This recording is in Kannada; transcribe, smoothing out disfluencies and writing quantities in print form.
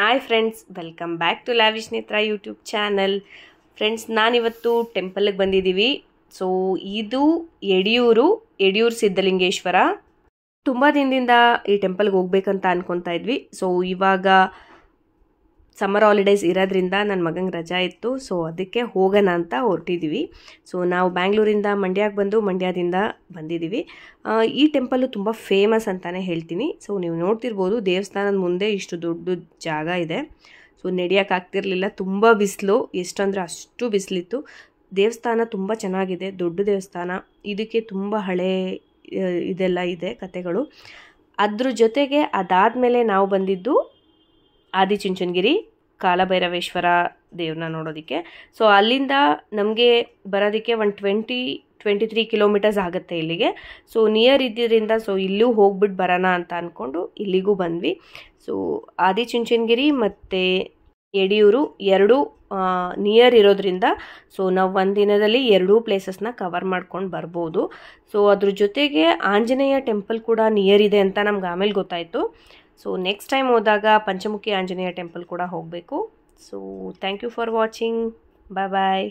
Hi friends, welcome back to lavish Netra YouTube channel. Friends, ನಾನಿವತ್ತು ಟೆಂಪಲ್ಗೆ ಬಂದಿದ್ದೀವಿ. ಸೊ ಇದು ಯಡಿಯೂರು ಸಿದ್ಧಲಿಂಗೇಶ್ವರ. ತುಂಬ ದಿನದಿಂದ ಈ ಟೆಂಪಲ್ಗೆ ಹೋಗ್ಬೇಕಂತ ಅನ್ಕೊತಾ ಇದ್ವಿ. ಸೊ ಇವಾಗ ಸಮ್ಮರ್ ಹಾಲಿಡೇಸ್ ಇರೋದ್ರಿಂದ ನನ್ನ ಮಗಂಗೆ ರಜಾ ಇತ್ತು. ಸೊ ಅದಕ್ಕೆ ಹೋಗೋಣ ಅಂತ ಹೊರಟಿದ್ದೀವಿ. ಸೊ ನಾವು ಬ್ಯಾಂಗ್ಳೂರಿಂದ ಮಂಡ್ಯಕ್ಕೆ ಬಂದು ಮಂಡ್ಯದಿಂದ ಬಂದಿದ್ದೀವಿ. ಈ ಟೆಂಪಲ್ಲು ತುಂಬ ಫೇಮಸ್ ಅಂತಲೇ ಹೇಳ್ತೀನಿ. ಸೊ ನೀವು ನೋಡ್ತಿರ್ಬೋದು, ದೇವಸ್ಥಾನದ ಮುಂದೆ ಇಷ್ಟು ದೊಡ್ಡ ಜಾಗ ಇದೆ. ಸೊ ನಡೆಯೋಕ್ಕಾಗ್ತಿರ್ಲಿಲ್ಲ, ತುಂಬ ಬಿಸಿಲು, ಎಷ್ಟಂದರೆ ಅಷ್ಟು ಬಿಸಿಲಿತ್ತು. ದೇವಸ್ಥಾನ ತುಂಬ ಚೆನ್ನಾಗಿದೆ, ದೊಡ್ಡ ದೇವಸ್ಥಾನ. ಇದಕ್ಕೆ ತುಂಬ ಹಳೆ ಇದೆಲ್ಲ ಇದೆ ಕತೆಗಳು. ಅದ್ರ ಜೊತೆಗೆ ಅದಾದಮೇಲೆ ನಾವು ಬಂದಿದ್ದು ಆದಿಚುಂಚನಗಿರಿ ಕಾಲಭೈರವೇಶ್ವರ ದೇವ್ರನ್ನ ನೋಡೋದಕ್ಕೆ. ಸೊ ಅಲ್ಲಿಂದ ನಮಗೆ ಬರೋದಕ್ಕೆ ಒಂದು 23 ಕಿಲೋಮೀಟರ್ಸ್ ಆಗುತ್ತೆ ಇಲ್ಲಿಗೆ. ಸೊ ನಿಯರ್ ಇದ್ದಿದ್ದರಿಂದ ಸೊ ಇಲ್ಲೂ ಹೋಗ್ಬಿಟ್ಟು ಬರೋಣ ಅಂತ ಅಂದ್ಕೊಂಡು ಇಲ್ಲಿಗೂ ಬಂದ್ವಿ. ಸೊ ಆದಿಚುಂಚನಗಿರಿ ಮತ್ತು ಯಡಿಯೂರು ಎರಡೂ ನಿಯರ್ ಇರೋದ್ರಿಂದ ಸೊ ನಾವು ಒಂದು ದಿನದಲ್ಲಿ ಎರಡೂ ಪ್ಲೇಸಸ್ನ ಕವರ್ ಮಾಡ್ಕೊಂಡು ಬರ್ಬೋದು. ಸೊ ಅದ್ರ ಜೊತೆಗೆ ಆಂಜನೇಯ ಟೆಂಪಲ್ ಕೂಡ ನಿಯರ್ ಇದೆ ಅಂತ ನಮ್ಗೆ ಆಮೇಲೆ ಗೊತ್ತಾಯಿತು. ಸೊ ನೆಕ್ಸ್ಟ್ ಟೈಮ್ ಹೋದಾಗ ಪಂಚಮುಖಿ ಆಂಜನೇಯ ಟೆಂಪಲ್ ಕೂಡ ಹೋಗಬೇಕು. So thank you for watching. Bye bye.